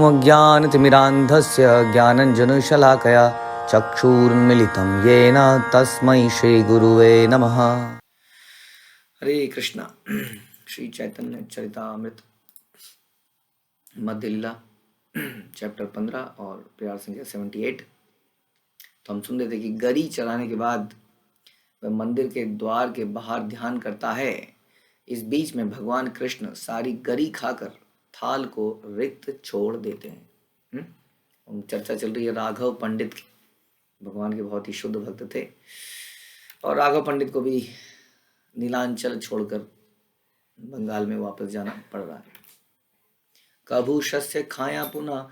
अज्ञानतिमिरान्धस्य ज्ञानञ्जनशलाकया चक्षुरुन्मिलितं येन तस्मै श्रीगुरुवे नमः। हरे कृष्णा। श्री चैतन्य चरितामृत मध्य लीला चैप्टर 15 और प्यार संख्या 78। तो हम सुन रहे थे कि गरी चलाने के बाद वह मंदिर के द्वार के बाहर ध्यान करता है। इस बीच में भगवान कृष्ण सारी गरी खाकर थाल को रिक्त छोड़ देते हैं। चर्चा चल रही है राघव पंडित की। भगवान के बहुत ही शुद्ध भक्त थे और राघव पंडित को भी नीलांचल छोड़कर बंगाल में वापस जाना पड़ रहा है। कभू शस्य खाया पुनः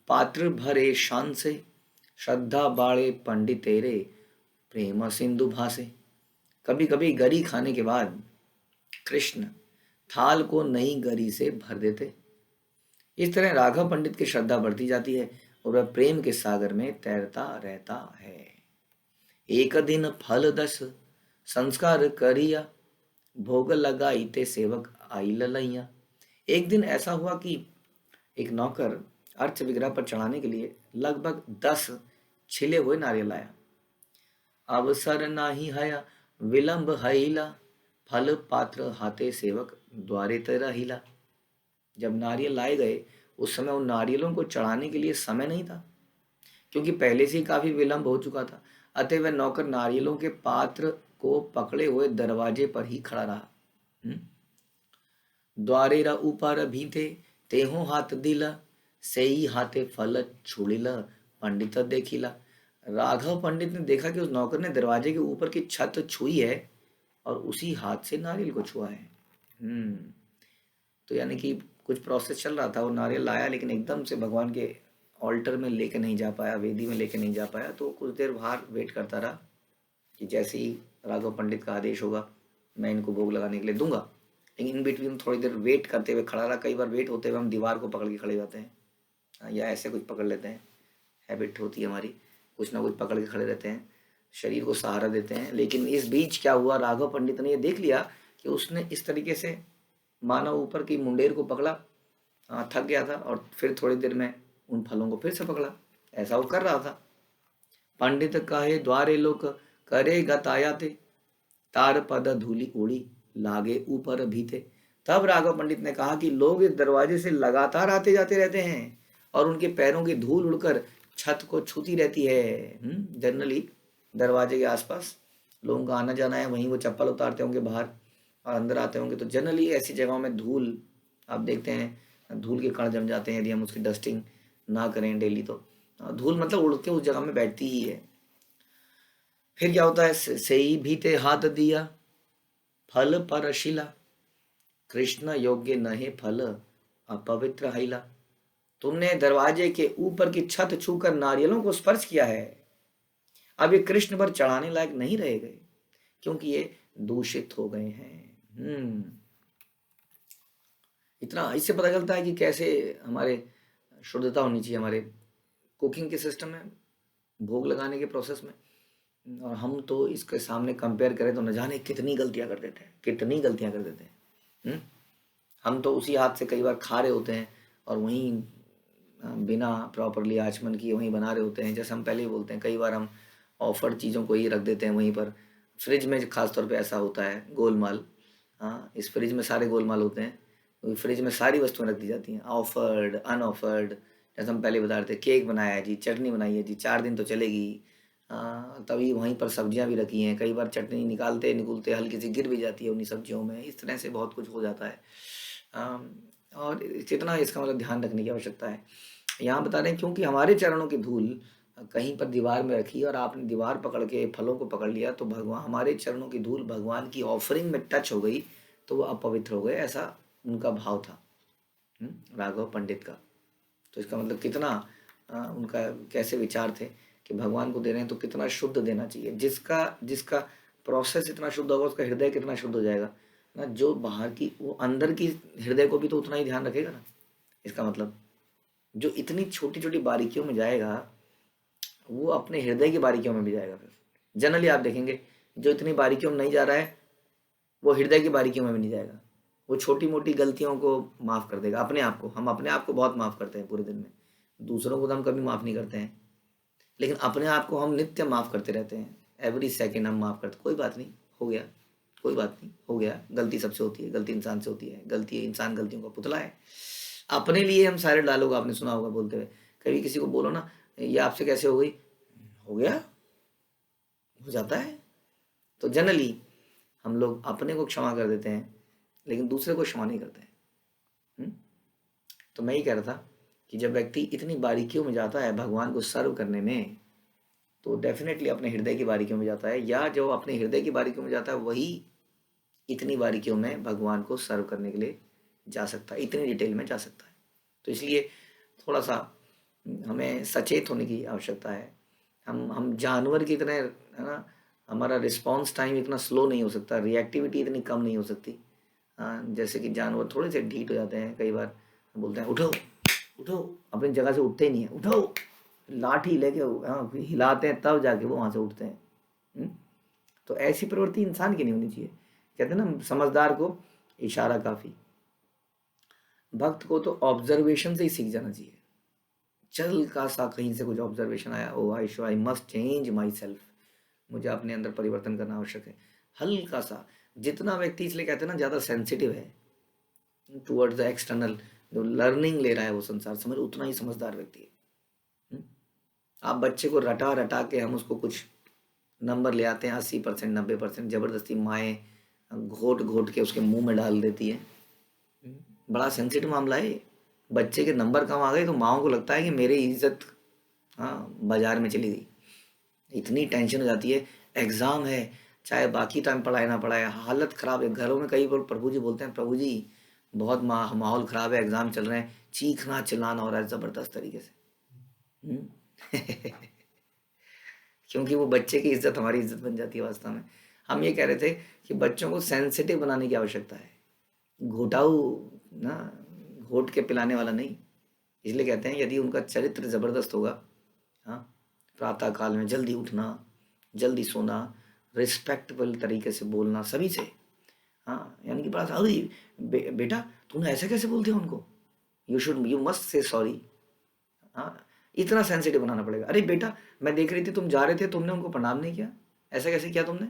पात्र भरे शान से, श्रद्धा बाड़े पंडित तेरे प्रेम सिंधु भासे। कभी कभी गरी खाने के बाद कृष्ण थाल को नई गरी से भर देते। इस तरह राघव पंडित की श्रद्धा बढ़ती जाती है और वह प्रेम के सागर में तैरता रहता है। एक दिन फल 10 संस्कार करिया, भोग लगाई ते सेवक आई ललैया। एक दिन ऐसा हुआ कि एक नौकर अर्थ विग्रह पर चढ़ाने के लिए लगभग 10 छिले हुए नारियल लाया। अवसर नाही हया विलंब हईला, फल पात्र हाथे सेवक द्वारे तरहिला। जब नारियल लाए गए उस समय उन नारियलों को चढ़ाने के लिए समय नहीं था, क्योंकि पहले से ही काफी विलंब हो चुका था। अतः वह नौकर नारियलों के पात्र को पकड़े हुए दरवाजे पर ही खड़ा रहा। द्वारेरा ऊपर भीते तेहो हाथ दिला, सेई हाथे फल छुड़िला पंडित देखिला। राघव पंडित ने देखा कि उस नौकर ने दरवाजे के ऊपर की छत छुई है और उसी हाथ से नारियल को छुआ है। तो यानी कि कुछ प्रोसेस चल रहा था। वो नारियल लाया लेकिन एकदम से भगवान के ऑल्टर में लेके नहीं जा पाया, वेदी में लेके नहीं जा पाया। तो कुछ देर बाहर वेट करता रहा कि जैसे ही राघव पंडित का आदेश होगा मैं इनको भोग लगाने के लिए दूंगा। लेकिन इन बिटवीन थोड़ी देर वेट करते हुए खड़ा रहा। कई बार वेट होते हुए हम दीवार को पकड़ के खड़े जाते हैं या ऐसे कुछ पकड़ लेते हैं, हैबिट होती है हमारी, कुछ ना कुछ पकड़ के खड़े रहते हैं, शरीर को सहारा देते हैं। लेकिन इस बीच क्या हुआ, राघव पंडित ने ये देख लिया कि उसने इस तरीके से मानव ऊपर की मुंडेर को पकड़ा, थक गया था और फिर थोड़ी देर में उन फलों को फिर से पकड़ा। ऐसा वो कर रहा था। पंडित कहे द्वारे लोक करे गतायाते, तार पद धूली उड़ी लागे ऊपर भीते। तब राघव पंडित ने कहा कि लोग इस दरवाजे से लगातार आते जाते रहते हैं और उनके पैरों की धूल उड़कर छत को छूती रहती है। जनरली दरवाजे के आसपास लोगों का आना जाना है, वहीं वो चप्पल उतारते होंगे बाहर और अंदर आते होंगे। तो जनरली ऐसी जगहों में धूल आप देखते हैं, धूल के कण जम जाते हैं यदि हम उसकी डस्टिंग ना करें डेली। तो धूल मतलब उड़ के उस जगह में बैठती ही है। फिर क्या होता है, सही भीते हाथ दिया फल पर शिला, कृष्ण योग्य नहे फल अपवित्र हैला। तुमने दरवाजे के ऊपर की छत छूकर नारियलों को स्पर्श किया है, अब ये कृष्ण पर चढ़ाने लायक नहीं रह गए क्योंकि ये दूषित हो गए हैं। इतना इससे पता चलता है कि कैसे हमारे शुद्धता होनी चाहिए हमारे कुकिंग के सिस्टम में, भोग लगाने के प्रोसेस में। और हम तो इसके सामने कंपेयर करें तो न जाने कितनी गलतियां कर देते हैं, हम तो उसी हाथ से कई बार खा रहे होते हैं और वहीं बिना प्रॉपरली आचमन किए वहीं बना रहे होते हैं। जैसे हम पहले ही बोलते हैं, कई बार हम ऑफर्ड चीज़ों को ही रख देते हैं वहीं पर। फ्रिज में खासतौर पे ऐसा होता है, गोलमाल। इस फ्रिज में सारे गोलमाल होते हैं, फ्रिज में सारी वस्तुएं रख दी जाती हैं, ऑफर्ड अनऑफर्ड। जैसे हम पहले बता रहे थे, केक बनाया है जी, चटनी बनाई है जी, 4 दिन तो चलेगी। तभी वहीं पर सब्जियां भी रखी हैं। कई बार चटनी निकलते हल्की सी गिर भी जाती है उन्हीं सब्जियों में। इस तरह से बहुत कुछ हो जाता है और कितना इसका मतलब ध्यान रखने की आवश्यकता है। यहाँ बता रहे हैं क्योंकि हमारे चरणों की धूल कहीं पर दीवार में रखी और आपने दीवार पकड़ के फलों को पकड़ लिया तो भगवान, हमारे चरणों की धूल भगवान की ऑफरिंग में टच हो गई तो वो अपवित्र हो गए। ऐसा उनका भाव था राघव पंडित का। तो इसका मतलब कितना उनका कैसे विचार थे कि भगवान को दे रहे हैं तो कितना शुद्ध देना चाहिए। जिसका प्रोसेस इतना शुद्ध होगा उसका हृदय कितना शुद्ध हो जाएगा ना। जो बाहर की वो अंदर की हृदय को भी तो उतना ही ध्यान रखेगा ना। इसका मतलब जो इतनी छोटी छोटी बारीकियों में जाएगा वो अपने हृदय की बारीकियों में भी जाएगा। फिर जनरली आप देखेंगे जो इतनी बारीकियों में नहीं जा रहा है वो हृदय की बारीकियों में भी नहीं जाएगा। वो छोटी मोटी गलतियों को माफ कर देगा अपने आप को। हम अपने आप को बहुत माफ करते हैं पूरे दिन में, दूसरों को तो हम कभी माफ़ नहीं करते हैं, लेकिन अपने आप को हम नित्य माफ़ करते रहते हैं। एवरी सेकेंड हम माफ़ करते, कोई बात नहीं, हो गया, कोई बात नहीं, हो गया। गलती सबसे होती है, गलती इंसान से होती है, गलती है, इंसान गलतियों का पुतला है। अपने लिए हम सारे डायलॉग आपने सुना होगा बोलते हुए, कभी किसी को बोलो ना ये आपसे कैसे हो गई, हो गया, हो जाता है। तो जनरली हम लोग अपने को क्षमा कर देते हैं, लेकिन दूसरे को क्षमा नहीं करते हैं। हम्म? तो मैं ही कह रहा था कि जब व्यक्ति इतनी बारीकियों में जाता है भगवान को सर्व करने में, तो डेफिनेटली अपने हृदय की बारीकियों में जाता है, या जो अपने हृदय की बारीकियों में जाता है वही इतनी बारीकियों में भगवान को सर्व करने के लिए जा सकता है, इतनी डिटेल में जा सकता है। तो इसलिए थोड़ा सा हमें सचेत होने की आवश्यकता है। हम जानवर की तरह, है ना, हमारा रिस्पॉन्स टाइम इतना स्लो नहीं हो सकता, रिएक्टिविटी इतनी कम नहीं हो सकती। हाँ, जैसे कि जानवर थोड़े से ढीठ हो जाते हैं कई बार, बोलते हैं उठो उठो, अपनी जगह से उठते ही नहीं है, उठो, लाठी लेके, हाँ, हिलाते हैं तब जाके वो वहाँ से उठते हैं। तो ऐसी प्रवृत्ति इंसान की नहीं होनी चाहिए। कहते हैं ना, समझदार को इशारा काफ़ी, भक्त को तो ऑब्जर्वेशन से ही सीख जाना चाहिए। चल का सा कहीं से कुछ ऑब्जर्वेशन आया, oh I must change myself, मुझे अपने अंदर परिवर्तन करना आवश्यक है। हल्का सा, जितना व्यक्ति, इसलिए कहते हैं ना ज़्यादा सेंसिटिव है टुवर्ड्स द एक्सटर्नल, जो लर्निंग ले रहा है वो संसार समझ, उतना ही समझदार व्यक्ति है। आप बच्चे को रटा रटा के हम उसको कुछ नंबर ले आते हैं 80%, 90%, ज़बरदस्ती माएँ घोट घोट के उसके मुंह में डाल देती है। बड़ा सेंसिटिव मामला है। बच्चे के नंबर कम आ गए तो माओ को लगता है कि मेरी इज्जत, हाँ, बाजार में चली गई। इतनी टेंशन हो जाती है, एग्ज़ाम है, चाहे बाकी टाइम पढ़ाए ना पढ़ाए, हालत ख़राब है। घरों में कई बार प्रभु जी बोलते हैं, प्रभु जी बहुत माहौल ख़राब है, एग्ज़ाम चल रहे हैं, चीखना चिल्लाना हो रहा है ज़बरदस्त तरीके से। क्योंकि वो बच्चे की इज्जत हमारी इज्जत बन जाती है वास्तव में। हम ये कह रहे थे कि बच्चों को सेंसिटिव बनाने की आवश्यकता है, घोटाऊ ना, घोट के पिलाने वाला नहीं। इसलिए कहते हैं यदि उनका चरित्र ज़बरदस्त होगा, हाँ, प्रातः काल में जल्दी उठना, जल्दी सोना, रिस्पेक्टफुल तरीके से बोलना सभी से, हाँ, यानी कि बड़ा सा, अरे बेटा तूने ऐसे कैसे बोल दिया उनको, यू मस्ट से सॉरी। हाँ, इतना सेंसिटिव बनाना पड़ेगा। अरे बेटा मैं देख रही थी तुम जा रहे थे, तुमने उनको प्रणाम नहीं किया, ऐसा कैसे किया तुमने,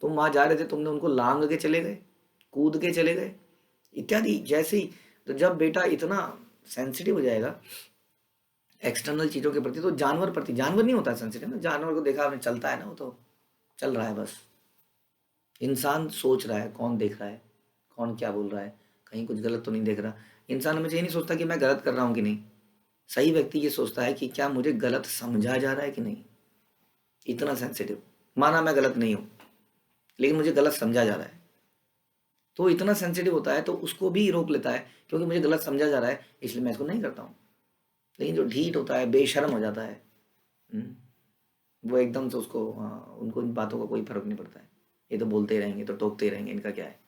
तुम वहाँ जा रहे थे, तुमने उनको लांग के चले गए, कूद के चले गए, इत्यादि। जैसे ही, तो जब बेटा इतना सेंसिटिव हो जाएगा एक्सटर्नल चीज़ों के प्रति, तो जानवर प्रति, जानवर नहीं होता सेंसिटिव ना, जानवर को देखा आपने, चलता है ना, वो तो चल रहा है बस। इंसान सोच रहा है, कौन देख रहा है, कौन क्या बोल रहा है, कहीं कुछ गलत तो नहीं देख रहा। इंसान हमेशा ये नहीं सोचता कि मैं गलत कर रहा हूँ कि नहीं। सही व्यक्ति ये सोचता है कि क्या मुझे गलत समझा जा रहा है कि नहीं। इतना सेंसिटिव, माना मैं गलत नहीं हूँ लेकिन मुझे गलत समझा जा रहा है, तो इतना सेंसिटिव होता है, तो उसको भी रोक लेता है, क्योंकि मुझे गलत समझा जा रहा है इसलिए मैं इसको नहीं करता हूँ। लेकिन जो ढीठ होता है, बेशर्म हो जाता है, वो एकदम से उसको, हाँ, उनको इन बातों का कोई फर्क नहीं पड़ता है, ये तो बोलते ही रहेंगे, तो टोकते ही रहेंगे, इनका क्या है।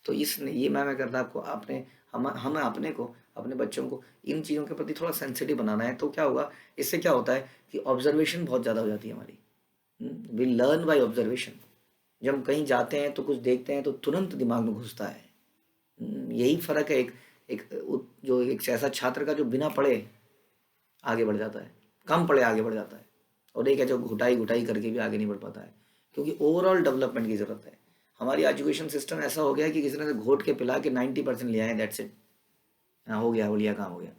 तो इस ये मैं करता आपको, आपने हम अपने को, अपने बच्चों को इन चीज़ों के प्रति थोड़ा सेंसिटिव बनाना है। तो क्या होगा, इससे क्या होता है कि ऑब्जर्वेशन बहुत ज़्यादा हो जाती है हमारी। We learn by observation. जब हम कहीं जाते हैं तो कुछ देखते हैं तो तुरंत दिमाग में घुसता है। यही फ़र्क है जो एक ऐसा छात्र का जो बिना पढ़े आगे बढ़ जाता है, कम पढ़े आगे बढ़ जाता है, और एक है जो घुटाई घुटाई करके भी आगे नहीं बढ़ पाता है, क्योंकि ओवरऑल डेवलपमेंट की ज़रूरत है। हमारी एजुकेशन सिस्टम ऐसा हो गया है कि किसी ने घोट के पिला के 90% ले आए, दैट्स इट, हाँ हो गया, बढ़िया काम हो गया।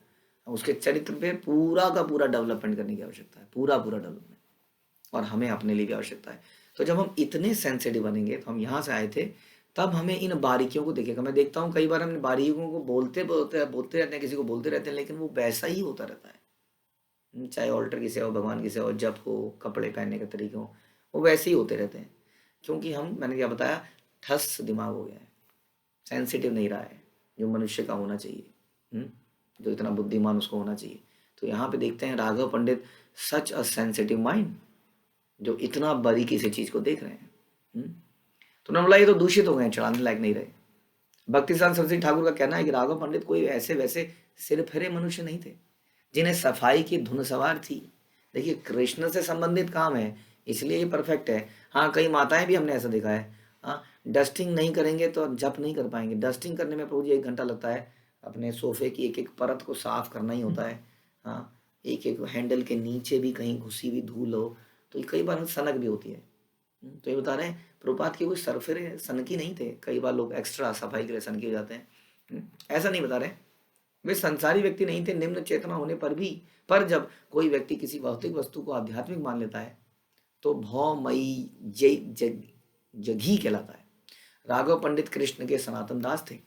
उसके चरित्र पे पूरा का पूरा डेवलपमेंट करने की आवश्यकता है, पूरा पूरा डेवलपमेंट, और हमें अपने लिए भी आवश्यकता है। तो जब हम इतने सेंसिटिव बनेंगे, तो हम यहाँ से आए थे, तब हमें इन बारीकियों को देखेगा। मैं देखता हूँ कई बार हम बारीकियों को बोलते बोलते रहते हैं, किसी को बोलते रहते हैं, लेकिन वो वैसा ही होता रहता है। चाहे ऑल्टर की सेवा हो, भगवान की सेवा हो, जप हो, कपड़े पहनने के तरीके हो, वो वैसे ही होते रहते हैं। क्योंकि मैंने क्या बताया, ठस दिमाग हो गया है, सेंसिटिव नहीं रहा है जो मनुष्य का होना चाहिए, जो इतना बुद्धिमान उसको होना चाहिए। तो यहाँ पे देखते हैं राघव पंडित, सच अ सेंसिटिव माइंड, जो इतना बारीकी से चीज़ को देख रहे हैं। तो उन्होंने बोला ये तो दूषित हो गए, चढ़ाने लायक नहीं रहे। भक्ति सिद्धांत सरस्वती ठाकुर का कहना है कि राघव पंडित कोई ऐसे वैसे सिर फेरे मनुष्य नहीं थे, जिन्हें सफाई की धुन सवार थी। देखिए, कृष्ण से संबंधित काम है, इसलिए ये परफेक्ट है। हाँ, कई माताएं भी हमने ऐसा देखा है, हाँ, डस्टिंग नहीं करेंगे तो जप नहीं कर पाएंगे। डस्टिंग करने में प्रभु जी 1 घंटा लगता है, अपने सोफे की एक एक परत को साफ करना ही होता है। हाँ, एक एक हैंडल के नीचे भी कहीं घुसी हुई धूल हो तो कई बार सनक भी होती है। तो ये बता रहे हैं प्रभुपाद के कोई सरफरे सनकी नहीं थे, कई बार लोग एक्स्ट्रा सफाई के लिए सनकी हो जाते हैं। ऐसा नहीं बता रहे, वे संसारी व्यक्ति नहीं थे निम्न चेतना होने पर भी। पर जब कोई व्यक्ति किसी भौतिक वस्तु को आध्यात्मिक मान लेता है तो भौमयी जगी कहलाता है। राघव पंडित कृष्ण के सनातन दास थे।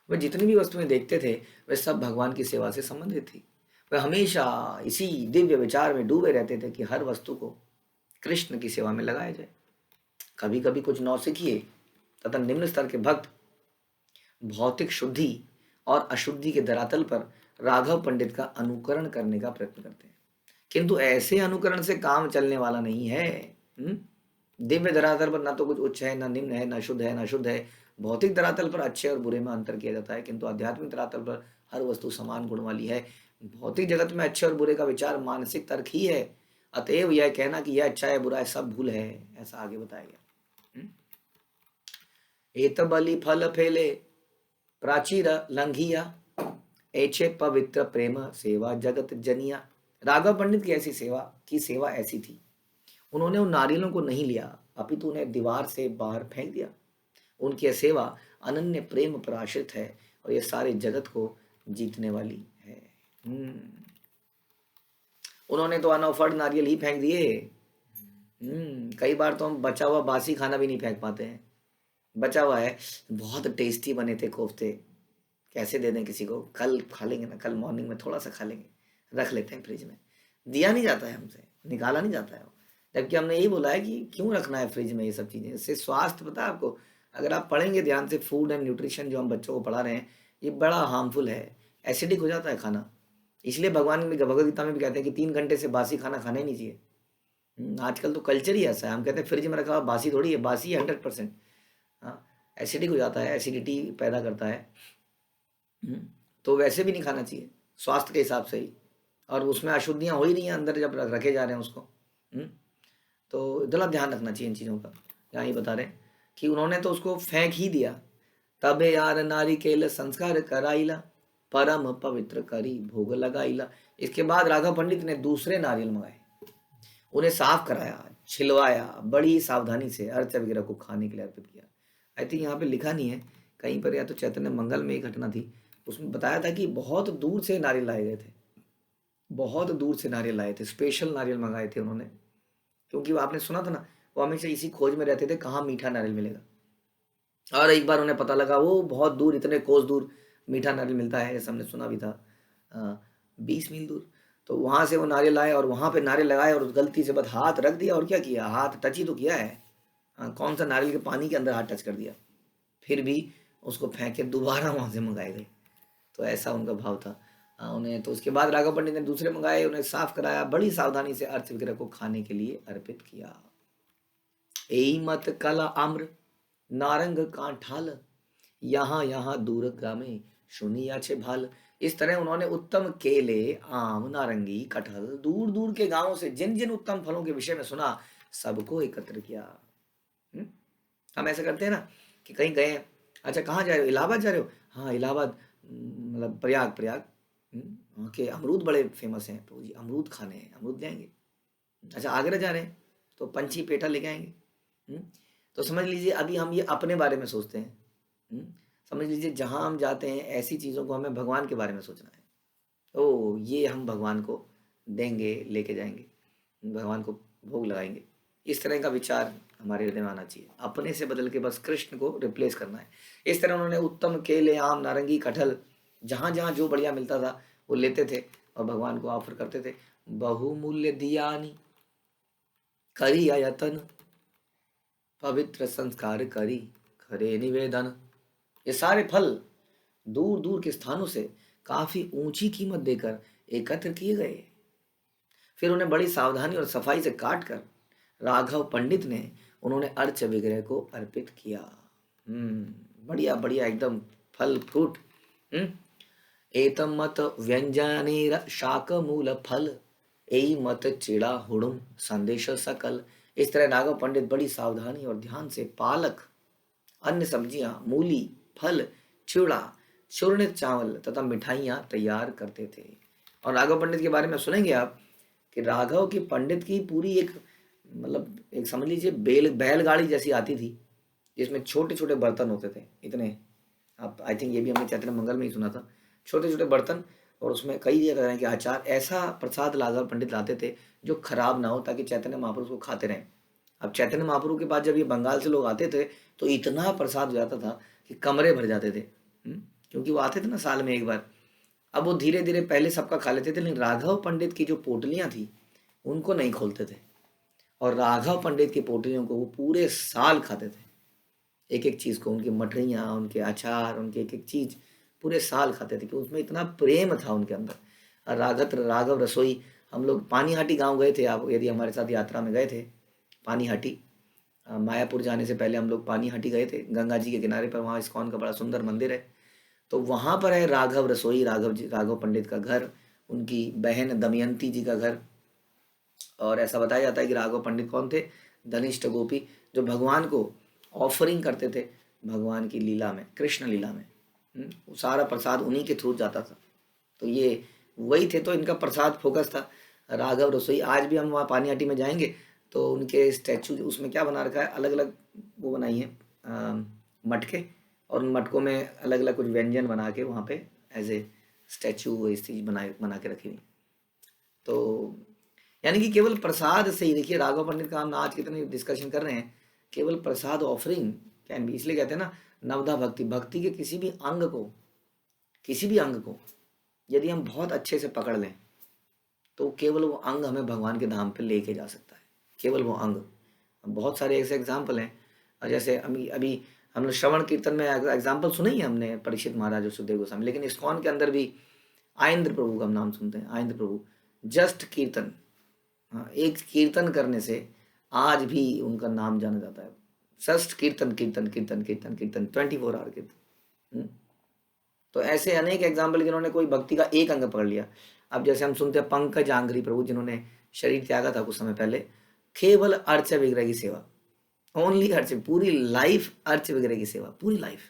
वे जितनी भी वस्तुएं देखते थे वे सब भगवान की सेवा से संबंधित थी। वे हमेशा इसी दिव्य विचार में डूबे रहते थे कि हर वस्तु को कृष्ण की सेवा में लगाया जाए। कभी कभी कुछ नौसिखिए तथा निम्न स्तर के भक्त भौतिक शुद्धि और अशुद्धि के धरातल पर राघव पंडित का अनुकरण करने का प्रयत्न करते हैं, किंतु ऐसे अनुकरण से काम चलने वाला नहीं है। दिव्य धरातल पर ना तो कुछ उच्च है, ना निम्न है, ना शुद्ध है, ना शुद्ध है। भौतिक धरातल पर अच्छे और बुरे में अंतर किया जाता है, किंतु आध्यात्मिक धरातल पर हर वस्तु समान गुण वाली है। भौतिक जगत में अच्छे और बुरे का विचार मानसिक तर्क ही है, अतएव यह कहना कि यह अच्छा है बुरा है सब भूल है, ऐसा आगे बताया गया। एत बलि फल फेले प्राचीर लंघिया ऐचे पवित्र प्रेम सेवा जगत जनिया। राघव पंडित की सेवा ऐसी थी, उन्होंने उन नारियलों को नहीं लिया अपितु उन्हें दीवार से बाहर फेंक दिया। उनकी सेवा अनन्य प्रेम पर आश्रित है और यह सारे जगत को जीतने वाली है। उन्होंने तो अनऑफर्ड नारियल ही फेंक दिए। कई बार तो हम बचा हुआ बासी खाना भी नहीं फेंक पाते हैं। बचा हुआ है, बहुत टेस्टी बने थे कोफ्ते, कैसे दे दें किसी को, कल खा लेंगे ना, कल मॉर्निंग में थोड़ा सा खा लेंगे, रख लेते हैं फ्रिज में। दिया नहीं जाता है हमसे, निकाला नहीं जाता है, जबकि हमने यही बोला है कि क्यों रखना है फ्रिज में ये सब चीज़ें। इससे स्वास्थ्य, पता है आपको, अगर आप पढ़ेंगे ध्यान से फूड एंड न्यूट्रिशन जो हम बच्चों को पढ़ा रहे हैं, ये बड़ा हार्मफुल है, एसिडिक हो जाता है खाना। इसलिए भगवान में भगवद गीता में भी कहते हैं कि 3 घंटे से बासी खाना खाना ही नहीं चाहिए। आजकल तो कल्चर ही ऐसा है, हम कहते हैं फ्रिज में रखा हुआ बासी थोड़ी है, बासी है 100%। हाँ, एसिडिक हो जाता है, एसिडिटी पैदा करता है। तो वैसे भी नहीं खाना चाहिए स्वास्थ्य के हिसाब से ही, और उसमें अशुद्धियाँ हो ही नहीं है अंदर जब रखे जा रहे हैं उसको। तो जरा ध्यान रखना चाहिए इन चीज़ों का। यहाँ ही बता रहे हैं कि उन्होंने तो उसको फेंक ही दिया। तबे यार नारी केल संस्कार कराइला परम पवित्र करी भोग लगाइला। इसके बाद राघव पंडित ने दूसरे नारियल मंगाए, उन्हें साफ कराया, छिलवाया, बड़ी सावधानी से अर्च वगैरह को खाने के लिए अर्पित किया। आई थिंक यहाँ पे लिखा नहीं है कहीं पर, या तो चैतन्य मंगल में एक घटना थी, उसमें बताया था कि बहुत दूर से नारियल लाए गए थे, बहुत दूर से नारियल लाए थे, स्पेशल नारियल मंगाए थे उन्होंने, क्योंकि वो आपने सुना था ना, वो हमेशा इसी खोज में रहते थे कहाँ मीठा नारियल मिलेगा। और एक बार उन्हें पता लगा वो बहुत दूर, इतने कोस दूर मीठा नारियल मिलता है, ऐसा हमने सुना भी था, 20 मील दूर। तो वहाँ से वो नारियल लाए और वहाँ पे नारियल लगाए और गलती से बस हाथ रख दिया, और क्या किया, हाथ टच ही तो किया है, कौन सा नारियल के पानी के अंदर हाथ टच कर दिया, फिर भी उसको फेंक के दोबारा वहाँ से मंगाए गए। तो ऐसा उनका भाव था उन्हें। तो उसके बाद राघव पंडित ने दूसरे मंगाए, उन्हें साफ कराया, बड़ी सावधानी से अर्थ विग्रह को खाने के लिए अर्पित किया। एई मत कला आम्र नारंग कांठाल यहाँ यहाँ दूर ग्रामे सुनिया छे भाल। इस तरह उन्होंने उत्तम केले, आम, नारंगी, कटहल दूर दूर के गांवों से जिन जिन उत्तम फलों के विषय में सुना सबको एकत्र किया। हम ऐसा करते हैं ना कि कहीं गए, अच्छा कहाँ जा रहे हो, इलाहाबाद जा रहे हो, हाँ इलाहाबाद मतलब प्रयाग वहाँ के अमरूद बड़े फेमस हैं, तो जी अमरूद खाने हैं, अमरूद लेंगे। अच्छा आगरा जा रहे हैं तो पंछी पेठा लेके आएंगे। तो समझ लीजिए अभी हम ये अपने बारे में सोचते हैं। समझ लीजिए जहाँ हम जाते हैं ऐसी चीज़ों को हमें भगवान के बारे में सोचना है। ओ ये हम भगवान को देंगे, लेके जाएंगे, भगवान को भोग लगाएंगे, इस तरह का विचार हमारे हृदय में आना चाहिए। अपने से बदल के बस कृष्ण को रिप्लेस करना है। इस तरह उन्होंने उत्तम केले, आम, नारंगी, कटहल जहाँ जहाँ जो बढ़िया मिलता था वो लेते थे और भगवान को ऑफर करते थे। बहुमूल्य दियानी करी आयतन पवित्र संस्कार करी खरे निवेदन। ये सारे फल दूर दूर के स्थानों से काफी ऊंची कीमत देकर एकत्र किए गए, फिर उन्हें बड़ी सावधानी और सफाई से काट कर राघव पंडित ने उन्होंने अर्च विग्रह को अर्पित किया। बढ़िया बढ़िया एकदम फल फ्रूट। एतम मत व्यंजनेर शाक मूल फल एई मत चिड़ा हुड़ुम संदेश सकल। इस तरह राघव पंडित बड़ी सावधानी और ध्यान से पालक, अन्य सब्जियां, मूली, फल, चिड़ा, चूर्णित चावल तथा मिठाइयाँ तैयार करते थे और राघव पंडित के बारे में सुनेंगे आप कि राघव की पंडित की पूरी एक मतलब एक समझ लीजिए बैलगाड़ी जैसी आती थी, जिसमें छोटे छोटे बर्तन होते थे इतने। आप आई थिंक ये भी हमने चैतन्य मंगल में ही सुना था, छोटे छोटे बर्तन और उसमें कई तरह के आचार, ऐसा प्रसाद राघव पंडित लाते थे जो खराब ना हो, ताकि चैतन्य महाप्रभु उसको खाते रहें। अब चैतन्य महाप्रभु के बाद जब ये बंगाल से लोग आते थे तो इतना प्रसाद हो जाता था कि कमरे भर जाते थे। क्योंकि वो आते थे ना साल में एक बार। अब वो धीरे धीरे पहले सबका खा लेते थे, लेकिन राघव पंडित की जो पोटलियां थी उनको नहीं खोलते थे, और राघव पंडित की पोटलियों को वो पूरे साल खाते थे, एक एक चीज़ को, उनकी मठरियाँ, उनके अचार, उनके एक एक चीज़ पूरे साल खाते थे कि उसमें इतना प्रेम था उनके अंदर। और राघव रसोई, हम लोग पानीहाटी गांव गए थे, आप यदि हमारे साथ यात्रा में गए थे पानीहाटी, मायापुर जाने से पहले हम लोग पानीहाटी गए थे, गंगा जी के किनारे पर, वहाँ इस्कॉन का बड़ा सुंदर मंदिर है। तो वहाँ पर है राघव रसोई, राघव पंडित का घर, उनकी बहन दमयंती जी का घर। और ऐसा बताया जाता है कि राघव पंडित कौन थे? धनिष्ठ गोपी, जो भगवान को ऑफरिंग करते थे भगवान की लीला में, कृष्ण लीला में। वो सारा प्रसाद उन्हीं के थ्रू जाता था। तो ये वही थे, तो इनका प्रसाद फोकस था राघव रसोई। आज भी हम वहाँ पानीहाटी में जाएंगे तो उनके स्टैचू, उसमें क्या बना रखा है, अलग अलग वो बनाई है मटके, और उन मटकों में अलग अलग कुछ व्यंजन बना के वहाँ पे एज ए स्टैचू इस चीज़ बना के रखी हुई। तो यानी कि केवल प्रसाद से ही, देखिए राघव पंडित का हम आज कितने डिस्कशन कर रहे हैं, केवल प्रसाद ऑफरिंग कैन भी, इसलिए कहते हैं ना नवधा भक्ति, भक्ति के किसी भी अंग को यदि हम बहुत अच्छे से पकड़ लें तो केवल वो अंग हमें भगवान के धाम पे लेके जा सकता है, केवल वो अंग। बहुत सारे ऐसे एग्जाम्पल हैं, और जैसे अभी हम लोग श्रवण कीर्तन में एग्जाम्पल सुने ही हमने, परीक्षित महाराज और सुखदेव गोस्वामी, लेकिन इस्कॉन के अंदर भी आयेंद्र प्रभु का हम नाम सुनते हैं, आयेंद्र प्रभु, जस्ट कीर्तन, हाँ, एक कीर्तन करने से आज भी उनका नाम जाना जाता है। जस्ट कीर्तन कीर्तन कीर्तन कीर्तन कीर्तन 24 आवर कीर्तन। तो ऐसे अनेक एग्जाम्पल, जिन्होंने कोई भक्ति का एक अंग पकड़ लिया। अब जैसे हम सुनते हैं पंकज आंग्री प्रभु, जिन्होंने शरीर त्यागा था कुछ समय पहले, केवल अर्च विग्रह की सेवा, ओनली अर्च, पूरी लाइफ अर्च विग्रह की सेवा, पूरी लाइफ।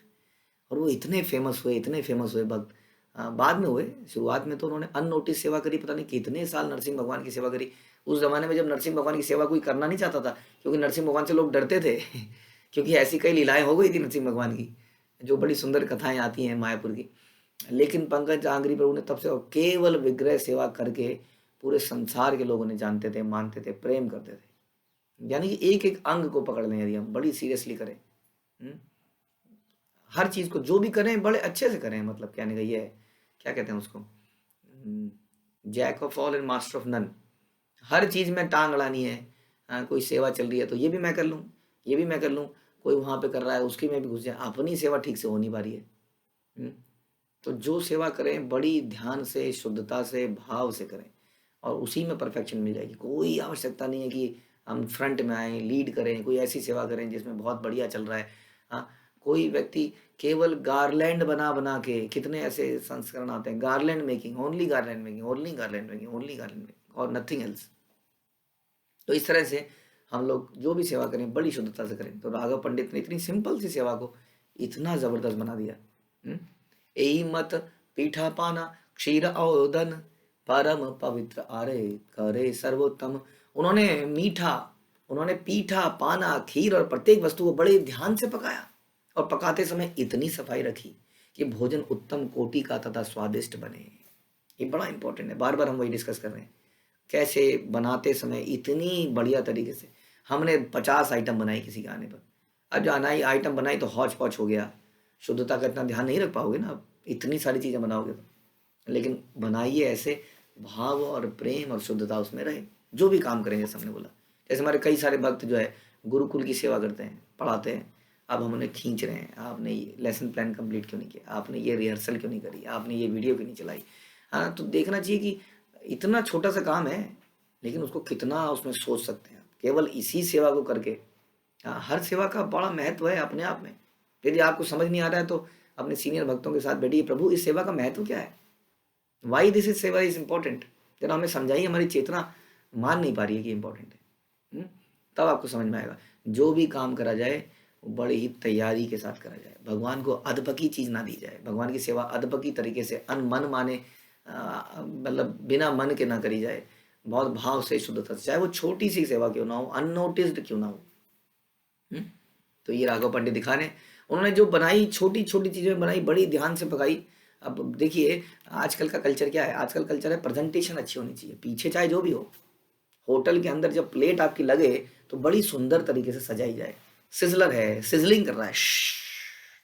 और वो इतने फेमस हुए भक्त। बाद में हुए, शुरुआत में तो उन्होंने अननोटिस सेवा करी, पता नहीं कितने साल नरसिंह भगवान की सेवा करी। उस जमाने में जब नरसिंह भगवान की सेवा कोई करना नहीं चाहता था, क्योंकि नरसिंह भगवान से लोग डरते थे क्योंकि ऐसी कई लीलाएं हो गई थी नरसिंह भगवान की, जो बड़ी सुंदर कथाएं आती हैं मायापुर की। लेकिन पंकज आंग्री प्रभु ने तब से केवल विग्रह सेवा करके पूरे संसार के लोग उन्हें जानते थे, मानते थे, प्रेम करते थे। यानी कि एक एक अंग को पकड़ लें, यदि हम बड़ी सीरियसली करें, हर चीज को जो भी करें बड़े अच्छे से करें, मतलब कहने का ये है, क्या कहते हैं उसको, jack of all and master of none. हर चीज में टांग अड़ानी है। कोई सेवा चल रही है तो ये भी मैं कर लूँ, ये भी मैं कर लूँ, कोई वहां पे कर रहा है उसकी में भी घुस जाए, अपनी सेवा ठीक से हो नहीं पा रही है। तो जो सेवा करें बड़ी ध्यान से, शुद्धता से, भाव से करें, और उसी में परफेक्शन मिल जाएगी। कोई आवश्यकता नहीं है कि हम फ्रंट में आए, लीड करें, कोई ऐसी सेवा करें जिसमें बहुत बढ़िया चल रहा है। हाँ, कोई व्यक्ति केवल गार्लैंड बना बना के, कितने ऐसे संस्करण आते हैं, garland making, only garland making, only garland making, only garland making, और नथिंग एल्स। तो इस तरह से हम लोग जो भी सेवा करें बड़ी शुद्धता से करें। तो राघव पंडित ने इतनी सिंपल सी सेवा को इतना जबरदस्त बना दिया। एही मत पीठा पाना क्षीर औदन परम पवित्र आरे करे सर्वोत्तम। उन्होंने मीठा, उन्होंने पीठा, पाना, खीर और प्रत्येक वस्तु को बड़े ध्यान से पकाया, और पकाते समय इतनी सफाई रखी कि भोजन उत्तम कोटि का तथा स्वादिष्ट बने। ये बड़ा इंपॉर्टेंट है, बार बार हम वही डिस्कस कर रहे हैं, कैसे बनाते समय इतनी बढ़िया तरीके से। हमने 50 आइटम बनाई किसी के आने पर, अब जो अनाई आइटम बनाई तो हौच पौच हो गया, शुद्धता का इतना ध्यान नहीं रख पाओगे ना, अब इतनी सारी चीज़ें बनाओगे तो। लेकिन बनाइए ऐसे, भाव और प्रेम और शुद्धता उसमें रहे, जो भी काम करेंगे। जैसे हमने बोला, जैसे हमारे कई सारे भक्त जो है गुरुकुल की सेवा करते हैं, पढ़ाते हैं, अब हम उन्हें खींच रहे हैं, आपने ये लेसन प्लान कंप्लीट क्यों नहीं किया, आपने ये रिहर्सल क्यों नहीं करी, आपने ये वीडियो क्यों नहीं चलाई। हाँ, तो देखना चाहिए कि इतना छोटा सा काम है, लेकिन उसको कितना उसमें सोच सकते हैं। केवल इसी सेवा को करके, हाँ, हर सेवा का बड़ा महत्व है अपने आप में। यदि आपको समझ नहीं आ रहा है तो अपने सीनियर भक्तों के साथ बैठिए, प्रभु इस सेवा का महत्व क्या है, वाई दिस इज सेवा इज इंपॉर्टेंट, जरा हमें समझाइए, हमारी चेतना मान नहीं पा रही है कि इंपॉर्टेंट है। तब आपको समझ में आएगा। जो भी काम करा जाए वो बड़ी ही तैयारी के साथ करा जाए, भगवान को अधपकी चीज़ ना दी जाए, भगवान की सेवा अधपकी तरीके से, अनमन माने मतलब बिना मन के ना करी जाए, बहुत भाव से शुद्धता से, चाहे वो छोटी सी सेवा क्यों ना हो, अननोटिस्ड क्यों ना हो। हम्म? तो ये राघव पंडित दिखा रहे हैं, उन्होंने जो बनाई छोटी छोटी चीजें बनाई, बड़ी ध्यान से पकाई। अब देखिए आजकल का कल्चर क्या है, आजकल कल्चर है प्रेजेंटेशन अच्छी होनी चाहिए, पीछे चाहे जो भी हो, होटल के अंदर जब प्लेट आपकी लगे तो बड़ी सुंदर तरीके से सजाई जाए। सिजलर है, सिजलिंग कर रहा है,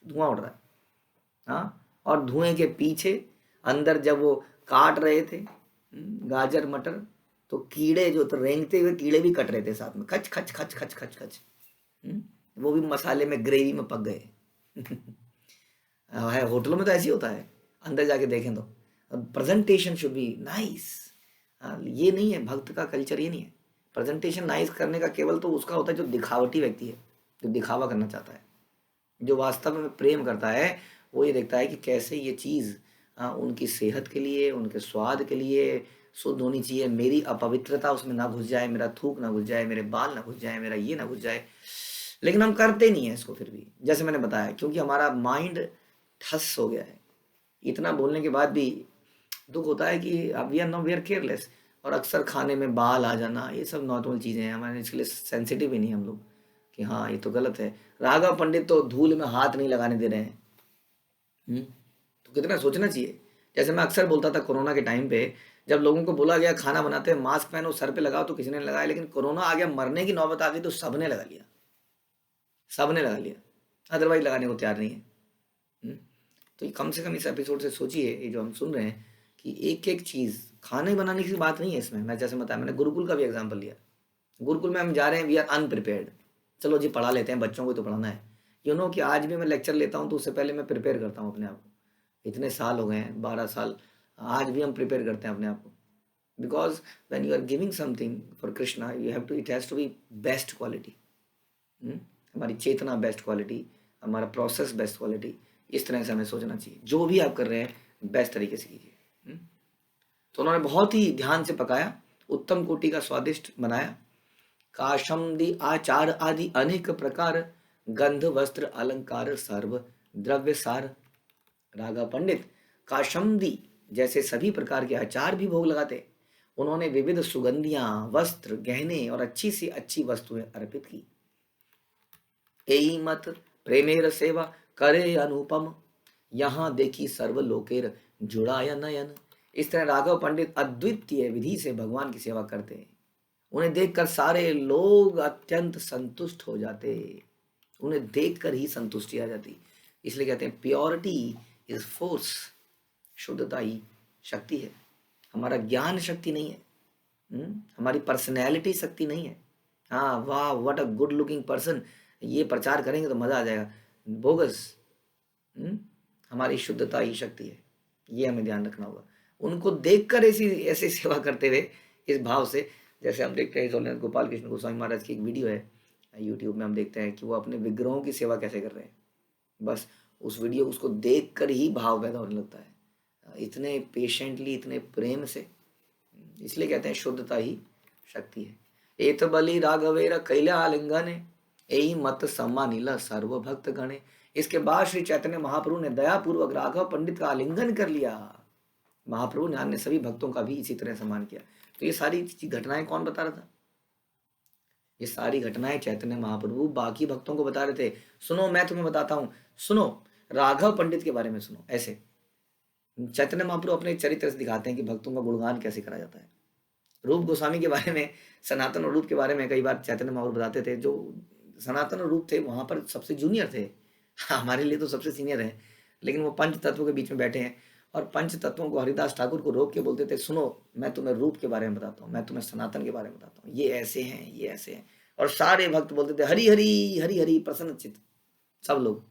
धुआं उड़ रहा है, हाँ, और धुएं के पीछे अंदर जब वो काट रहे थे गाजर मटर, तो कीड़े जो तो रेंगते हुए कीड़े भी कट रहे थे साथ में, खच खच खच खच खच खच। वो भी मसाले में, ग्रेवी में पक गए। है, होटलों में तो ऐसे ही होता है, अंदर जाके देखें तो प्रेजेंटेशन शुड बी नाइस। ये नहीं है भक्त का कल्चर, ये नहीं है प्रेजेंटेशन नाइस करने का, केवल तो उसका होता है जो दिखावटी व्यक्ति है, जो दिखावा करना चाहता है। जो वास्तव में प्रेम करता है वो ये देखता है कि कैसे ये चीज़ उनकी सेहत के लिए, उनके स्वाद के लिए शुद्ध होनी चाहिए, मेरी अपवित्रता उसमें ना घुस जाए, मेरा थूक ना घुस जाए, मेरे बाल ना घुस जाए, मेरा ये ना घुस जाए। लेकिन हम करते नहीं है इसको फिर भी, जैसे मैंने बताया, क्योंकि हमारा माइंड ठस हो गया है। इतना बोलने के बाद भी दुख होता है कि अब वी आर केयरलेस, और अक्सर खाने में बाल आ जाना, ये सब नॉर्मल चीज़ें हैं, हमारे इसके लिए सेंसिटिव ही नहीं हम लोग कि हाँ ये तो गलत है। राघव पंडित तो धूल में हाथ नहीं लगाने दे रहे हैं। तो कितना सोचना चाहिए। जैसे मैं अक्सर बोलता था कोरोना के टाइम पे, जब लोगों को बोला गया खाना बनाते हैं मास्क पहनो, सर पे लगाओ, तो किसी ने लगाया, लेकिन कोरोना आ गया, मरने की नौबत आ गई तो सबने लगा लिया, सबने लगा लिया, अदरवाइज लगाने को तैयार नहीं है। हम्म? तो ये कम से कम इस एपिसोड से सोचिए, ये जो हम सुन रहे हैं, कि एक एक चीज़ खाने बनाने की बात नहीं है इसमें। मैं जैसे बताया, मैंने गुरुकुल का भी एग्जाम्पल लिया। गुरुकुल में हम जा रहे हैं, वी आर अनप्रिपेयर्ड, चलो जी पढ़ा लेते हैं, बच्चों को तो पढ़ाना है। कि आज भी मैं लेक्चर लेता हूँ तो उससे पहले मैं प्रिपेयर करता हूँ अपने आप को। इतने साल हो गए हैं, 12 साल, आज भी हम प्रिपेयर करते हैं अपने आप को, because when you are giving something for Krishna, you have to, it has to be best quality. हमारी चेतना बेस्ट क्वालिटी, हमारा प्रोसेस बेस्ट क्वालिटी, इस तरह से हमें सोचना चाहिए। जो भी आप कर रहे हैं बेस्ट तरीके से कीजिए। तो उन्होंने बहुत ही ध्यान से पकाया, उत्तम कोटि का स्वादिष्ट बनाया। काशमदि आचार आदि अनेक प्रकार, गंध वस्त्र अलंकार सर्व द्रव्य सार। राघव पंडित काशमदि जैसे सभी प्रकार के आचार भी भोग लगाते। उन्होंने विविध सुगंधियां, वस्त्र, गहने और अच्छी सी अच्छी वस्तुएं अर्पित की। एई मत प्रेमेर सेवा करे अनुपम, यहाँ देखी सर्वलोकेर जुड़ाया नयन। इस तरह राघव पंडित अद्वितीय विधि से भगवान की सेवा करते हैं। उन्हें देखकर सारे लोग अत्यंत संतुष्ट हो जाते, उन्हें देखकर ही संतुष्टि आ जाती। इसलिए कहते हैं प्योरिटी इज फोर्स, शुद्धता ही शक्ति है। हमारा ज्ञान शक्ति नहीं है, हमारी पर्सनैलिटी शक्ति नहीं है। हाँ वाह, what a good looking person, ये प्रचार करेंगे तो मजा आ जाएगा, बोगस। हमारी शुद्धता ही शक्ति है, ये हमें ध्यान रखना होगा। उनको देखकर ऐसी ऐसे सेवा करते हुए, इस भाव से, जैसे हम देखते हैं गोपाल कृष्ण गोस्वामी महाराज की एक वीडियो है यूट्यूब में, हम देखते हैं कि वो अपने विग्रहों की सेवा कैसे कर रहे हैं। बस उस वीडियो उसको देख कर ही भाव पैदा होने लगता है, इतने पेशेंटली, इतने प्रेम से। इसलिए कहते हैं शुद्धता ही शक्ति है। एत बलि राघवेर कैला आलिंगन, यही मत सम्मानिला सर्व भक्त गणे। इसके बाद श्री चैतन्य महाप्रभु ने दयापूर्वक राघव पंडित का आलिंगन कर लिया। महाप्रभु ने अन्य सभी भक्तों का भी इसी तरह सम्मान किया। तो ये सारी घटनाएं कौन बता रहा था? ये सारी घटनाएं चैतन्य महाप्रभु बाकी भक्तों को बता रहे थे। सुनो, मैं तुम्हें बताता हूं, सुनो, राघव पंडित के बारे में सुनो। ऐसे चैतन्य महाप्रभु अपने चरित्र से दिखाते हैं कि भक्तों का गुणगान कैसे करा जाता है। रूप गोस्वामी के बारे में, सनातन और रूप के बारे में कई बार चैतन्य महाप्रभु बताते थे। जो सनातन और रूप थे वहां पर सबसे जूनियर थे, हमारे लिए तो सबसे सीनियर है, लेकिन वो पंच तत्वों के बीच में बैठे हैं। और पंच तत्वों को हरिदास ठाकुर को रोक के बोलते थे, सुनो मैं तुम्हें रूप के बारे में बताता हूँ, मैं तुम्हें सनातन के बारे में बताता हूँ, ये ऐसे हैं, ये ऐसे हैं। और सारे भक्त बोलते थे हरि हरि हरि हरि, प्रसन्न चित्त सब लोग।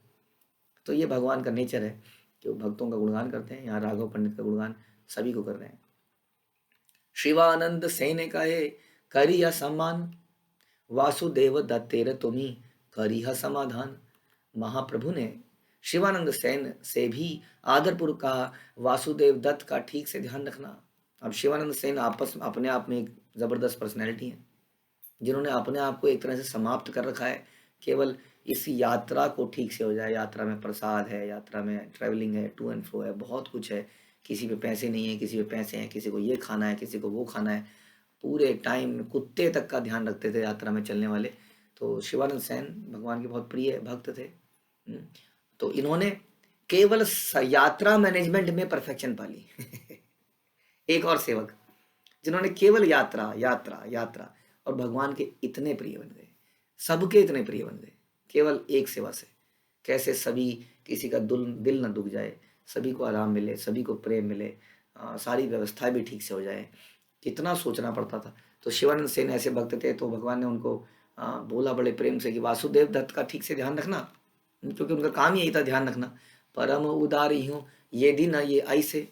तो ये भगवान का नेचर है कि वो भक्तों का गुणगान करते हैं। यहाँ राघव पंडित का गुणगान सभी को कर रहे हैं। शिवानंद सेन कहे करिया सम्मान, वासुदेव दत्तेर तुम्ही करिह समाधान। महाप्रभु ने शिवानंद सेन से भी आदरपूर्वक कहा, वासुदेव दत्त का ठीक से ध्यान रखना। अब शिवानंद सेन आपस में अपने आप में एक जबरदस्त पर्सनैलिटी है, जिन्होंने अपने आप को एक तरह से समाप्त कर रखा है। केवल इस यात्रा को ठीक से हो जाए, यात्रा में प्रसाद है, यात्रा में ट्रैवलिंग है, टू एंड फ्रो है, बहुत कुछ है, किसी पे पैसे नहीं है, किसी पे पैसे हैं, किसी को ये खाना है, किसी को वो खाना है, पूरे टाइम कुत्ते तक का ध्यान रखते थे यात्रा में चलने वाले। तो शिवानंद सेन भगवान के बहुत प्रिय भक्त थे। तो इन्होंने केवल यात्रा मैनेजमेंट में परफेक्शन पाली। एक और सेवक जिन्होंने केवल यात्रा यात्रा यात्रा और भगवान के इतने प्रिय बन गए, सबके इतने प्रिय बन गए केवल एक सेवा से। कैसे सभी, किसी का दिल न दुख जाए, सभी को आराम मिले, सभी को प्रेम मिले, सारी व्यवस्थाएं भी ठीक से हो जाए, कितना सोचना पड़ता था। तो शिवानंद सेन ऐसे भक्त थे, तो भगवान ने उनको बोला बड़े प्रेम से कि वासुदेव दत्त का ठीक से ध्यान रखना, क्योंकि उनका काम यही था ध्यान रखना। परम उदारी हूँ ये दिन ये ऐसे,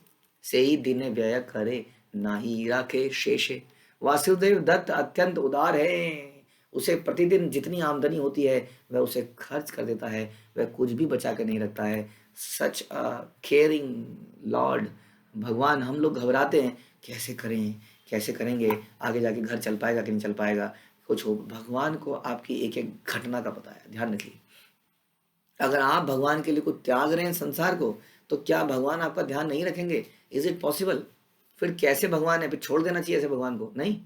से ही दिन व्यय करे ना ही राखे शेषे। वासुदेव दत्त अत्यंत उदार है, उसे प्रतिदिन जितनी आमदनी होती है वह उसे खर्च कर देता है, वह कुछ भी बचा के नहीं रखता है। सच अ केयरिंग लॉर्ड। भगवान, हम लोग घबराते हैं कैसे करें, कैसे करेंगे, आगे जाके घर चल पाएगा कि नहीं चल पाएगा, कुछ हो। भगवान को आपकी एक एक घटना का पता है, ध्यान रखिए। अगर आप भगवान के लिए कुछ त्याग रहे हैं संसार को, तो क्या भगवान आपका ध्यान नहीं रखेंगे? Is it possible? फिर कैसे भगवान है, फिर छोड़ देना चाहिए ऐसे भगवान को? नहीं।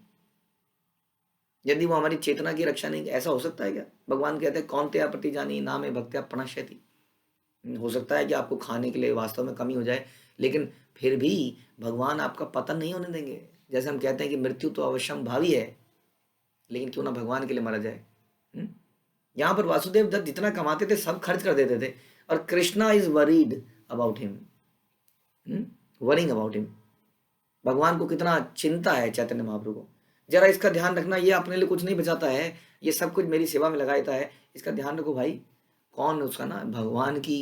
यदि वो हमारी चेतना की रक्षा नहीं, ऐसा हो सकता है क्या? भगवान कहते हैं कौन त्या प्रति जानी नामे भक्त्या प्रणश्यति। हो सकता है कि आपको खाने के लिए वास्तव में कमी हो जाए, लेकिन फिर भी भगवान आपका पतन नहीं होने देंगे। जैसे हम कहते हैं कि मृत्यु तो अवश्यम भावी है, लेकिन क्यों ना भगवान के लिए मरा जाए। यहाँ पर वासुदेव दत्त जितना कमाते थे सब खर्च कर देते थे, और Krishna is worried about him, worrying about him. भगवान को कितना चिंता है चैतन्य महाप्रभु को। जरा इसका ध्यान रखना, ये अपने लिए कुछ नहीं बचाता है, ये सब कुछ मेरी सेवा में लगा देता है, इसका ध्यान रखो भाई। कौन उसका ना, भगवान की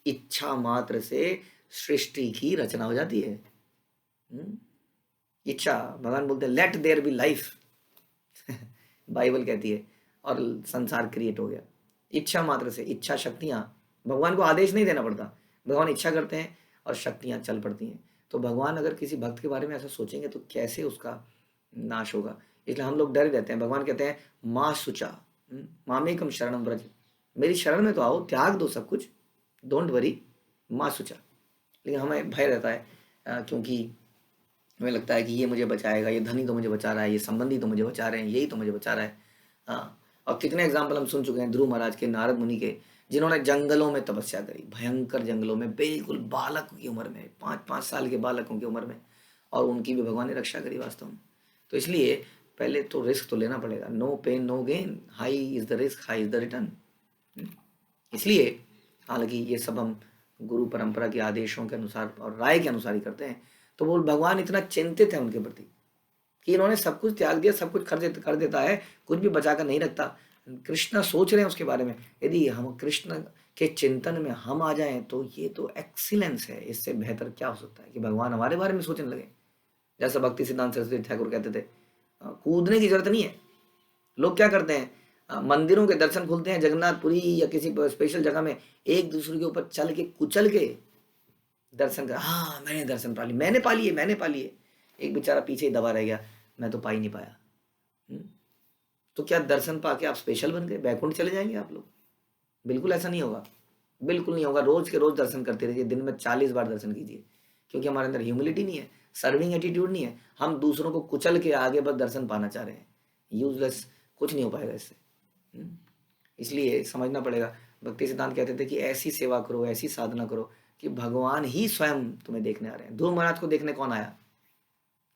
इच्छा मात्र से सृष्टि की रचना हो जाती है। इच्छा, भगवान बोलते हैं let there be life. Bible कहती है, और संसार क्रिएट हो गया इच्छा मात्र से। इच्छा शक्तियां, भगवान को आदेश नहीं देना पड़ता, भगवान इच्छा करते हैं और शक्तियां चल पड़ती हैं। तो भगवान अगर किसी भक्त के बारे में ऐसा सोचेंगे तो कैसे उसका नाश होगा। इसलिए हम लोग डर रहते हैं। भगवान कहते हैं माँ सुचा मामेकम शरणम व्रज, मेरी शरण में तो आओ, त्याग दो सब कुछ, डोंट वरी, माँ सुचा। लेकिन हमें भय रहता है, क्योंकि हमें लगता है कि ये मुझे बचाएगा, ये धनी तो मुझे बचा रहा है, ये संबंधी तो मुझे बचा रहे हैं, यही तो मुझे बचा रहा है। हाँ, और कितने एग्जाम्पल हम सुन चुके हैं ध्रुव महाराज के, नारद मुनि के, जिन्होंने जंगलों में तपस्या करी, भयंकर जंगलों में, बिल्कुल बालक की उम्र में, 5-5 साल के बालकों की उम्र में, और उनकी भी भगवान ने रक्षा करी वास्तव में। तो इसलिए पहले तो रिस्क तो लेना पड़ेगा। No pain no gain, high is the risk high is the return. इसलिए हालांकि ये सब हम गुरु परंपरा के आदेशों के अनुसार और राय के अनुसार ही करते हैं। तो वो भगवान इतना चिंतित है उनके प्रति कि इन्होंने सब कुछ त्याग दिया, सब कुछ कर देता है, कुछ भी बचा कर नहीं रखता। कृष्ण सोच रहे हैं उसके बारे में। यदि हम कृष्ण के चिंतन में हम आ जाएं तो ये तो एक्सीलेंस है। इससे बेहतर क्या हो सकता है कि भगवान हमारे बारे में सोचने लगे। जैसा भक्ति सिद्धांत सरस्वती ठाकुर कहते थे, कूदने की जरूरत नहीं है। लोग क्या करते हैं, मंदिरों के दर्शन खुलते हैं जगन्नाथपुरी या किसी स्पेशल जगह में, एक दूसरे के ऊपर चल के कुचल के दर्शन कर, हाँ मैंने दर्शन पा ली, मैंने पा लिए, मैंने पा लिए। एक बेचारा पीछे ही दबा रह गया, मैं तो पा ही नहीं पाया। तो क्या दर्शन पाके आप स्पेशल बन गए, बैकुंठ चले जाएंगे आप लोग? बिल्कुल ऐसा नहीं होगा, बिल्कुल नहीं होगा। रोज के रोज दर्शन करते रहिए, दिन में 40 बार दर्शन कीजिए, क्योंकि हमारे अंदर ह्यूमिलिटी नहीं है, सर्विंग एटीट्यूड नहीं है। हम दूसरों को कुचल के आगे बस दर्शन पाना चाह रहे हैं, यूजलेस, कुछ नहीं हो पाएगा इससे। इसलिए समझना पड़ेगा। भक्ति सिद्धांत कहते थे कि ऐसी सेवा करो, ऐसी साधना करो कि भगवान ही स्वयं तुम्हें देखने आ रहे हैं। ध्रुव महाराज को देखने कौन आया?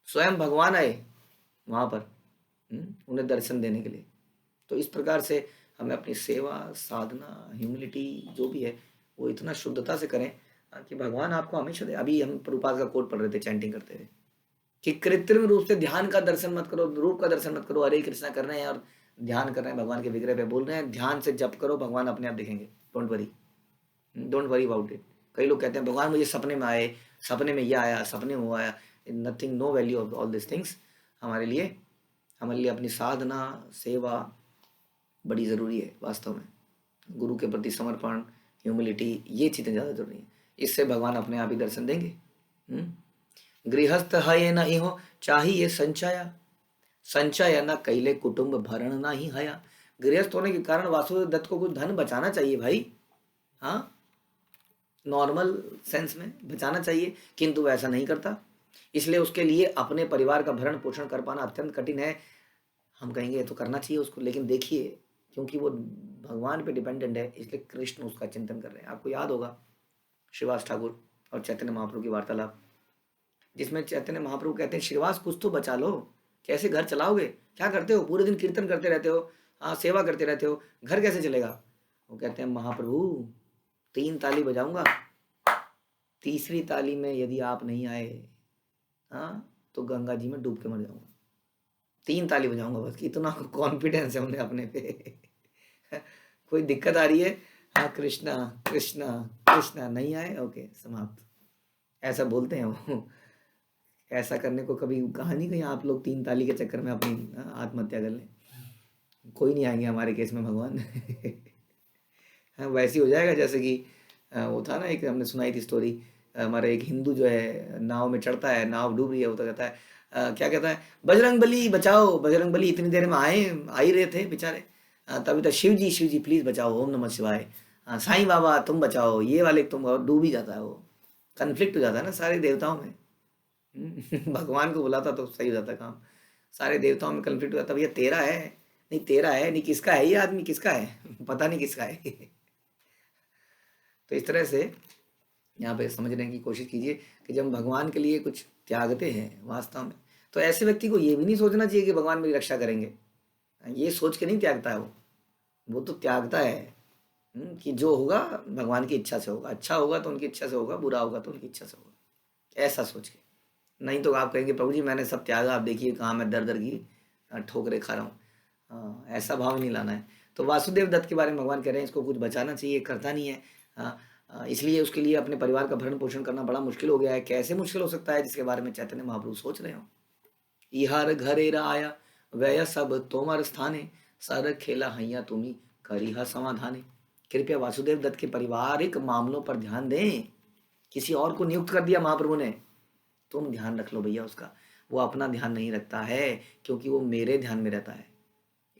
स्वयं भगवान आए वहां पर उन्हें दर्शन देने के लिए। तो इस प्रकार से हमें अपनी सेवा, साधना, ह्यूमिलिटी जो भी है वो इतना शुद्धता से करें कि भगवान आपको हमेशा दे। अभी हम प्रभुपाद का कोट पढ़ रहे थे चैंटिंग करते हुए कि कृत्रिम रूप से ध्यान का दर्शन मत करो, रूप का दर्शन मत करो। हरे कृष्णा कर रहे हैं और ध्यान कर रहे हैं भगवान के विग्रह पे, बोल रहे हैं ध्यान से जप करो, भगवान अपने आप दिखेंगे। Don't worry, don't worry about it. कई लोग कहते हैं भगवान मुझे सपने में आए, सपने में यह आया, सपने में वो आया। Nothing, no value of all this things. हमारे लिए अपनी साधना, सेवा बड़ी ज़रूरी है वास्तव में। गुरु के प्रति समर्पण, ह्यूमिलिटी, ये चीज़ें ज़्यादा जरूरी हैं। इससे भगवान अपने आप ही दर्शन देंगे। गृहस्थ है न इहो चाहिए संचय, संचय न कैले कुटुंब भरण ना ही हया। गृहस्थ होने के कारण वासुदेव दत्त को कुछ धन बचाना चाहिए भाई। हाँ, नॉर्मल सेंस में बचाना चाहिए, किंतु वह ऐसा नहीं करता। इसलिए उसके लिए अपने परिवार का भरण पोषण कर पाना अत्यंत कठिन है। हम कहेंगे ये तो करना चाहिए उसको, लेकिन देखिए क्योंकि वो भगवान पे डिपेंडेंट है, इसलिए कृष्ण उसका चिंतन कर रहे हैं। आपको याद होगा श्रीवास ठाकुर और चैतन्य महाप्रभु की वार्तालाप, जिसमें चैतन्य महाप्रभु कहते हैं श्रीवास कुछ तो बचा लो, कैसे घर चलाओगे, क्या करते हो, पूरे दिन कीर्तन करते रहते हो, हाँ सेवा करते रहते हो, घर कैसे चलेगा। वो कहते हैं महाप्रभु 3 ताली बजाऊंगा, तीसरी ताली में यदि आप नहीं आए, हाँ तो गंगा जी में डूब के मर जाऊंगा। 3 ताली बजाऊंगा बस, इतना कॉन्फिडेंस है उन्हें अपने पे। कोई दिक्कत आ रही है, हाँ कृष्णा कृष्णा कृष्णा, नहीं आए ओके समाप्त, ऐसा बोलते हैं वो। ऐसा करने को कभी कहा नहीं कहीं आप लोग 3 ताली के चक्कर में अपनी आत्महत्या कर लें। कोई नहीं आएंगे हमारे केस में भगवान। हाँ वैसे ही हो जाएगा जैसे कि वो था ना, एक हमने सुनाई थी स्टोरी, हमारा एक हिंदू जो है नाव में चढ़ता है, नाव डूब रही है, वो तो कहता है क्या कहता है, बजरंग बली बचाओ, बजरंग बली इतनी देर में आ ही रहे थे बेचारे, तभी तो शिव जी प्लीज बचाओ, ओम नमः शिवाय, साईं बाबा तुम बचाओ, ये वाले तुम, डूब ही जाता है वो, कन्फ्लिक्ट हो जाता है ना सारे देवताओं में। भगवान को बुलाता तो सही हो जाता काम, सारे देवताओं में कन्फ्लिक्ट हो जाता, भैया तेरा है, नहीं तेरा है, नहीं किसका है ये आदमी, किसका है पता नहीं किसका है। तो इस तरह से यहाँ पे समझने की कोशिश कीजिए कि जब भगवान के लिए कुछ त्यागते हैं वास्तव में, तो ऐसे व्यक्ति को ये भी नहीं सोचना चाहिए कि भगवान मेरी रक्षा करेंगे, ये सोच के नहीं त्यागता है वो तो त्यागता है कि जो होगा भगवान की इच्छा से होगा, अच्छा होगा तो उनकी इच्छा से होगा, बुरा होगा तो उनकी इच्छा से होगा, ऐसा सोच के। नहीं तो आप कहेंगे प्रभु जी मैंने सब त्यागा, आप देखिए कहाँ मैं दर दर की ठोकरे खा रहा हूँ, ऐसा भाव नहीं लाना है। तो वासुदेव दत्त के बारे में भगवान कह रहे हैं इसको कुछ बचाना चाहिए, करता नहीं है, इसलिए उसके लिए अपने परिवार का भरण पोषण करना बड़ा मुश्किल हो गया है। कैसे मुश्किल हो सकता है, जिसके बारे में चैतन्य महाप्रभु सोच रहे हो। इहार घरे आया वय सब तोमर स्थाने, सर खेला हैया तुम्ही करिहा समाधाने। कृपया वासुदेव दत्त के पारिवारिक मामलों पर ध्यान दें। किसी और को नियुक्त कर दिया महाप्रभु ने, तुम ध्यान रख लो भैया उसका, वो अपना ध्यान नहीं रखता है क्योंकि वो मेरे ध्यान में रहता है,